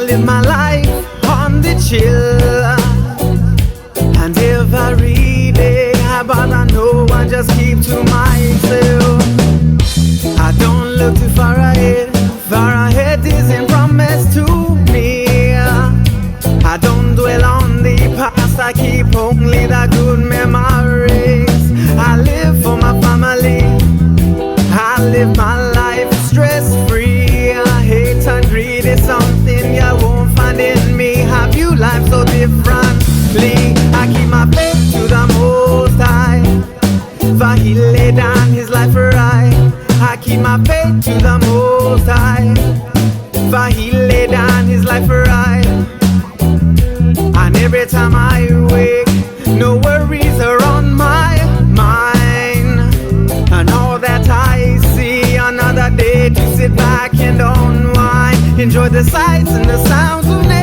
Live my life on the chill, and every day I bother no one, just keep to myself. I don't look too far ahead isn't promised to me. I don't dwell on the past, I keep only the good memories. I live for my family, I live my life stress-free. Hate and greed is something you won't find in me. Have you life so differently? I keep my faith to the Most High, for He laid down His life for I. I keep my faith to the Most High, for He laid down His life for I. And every time I wake, no worries are on my mind, and all that I see, another day to sit back and unwind, enjoy the sights and the sounds of nature.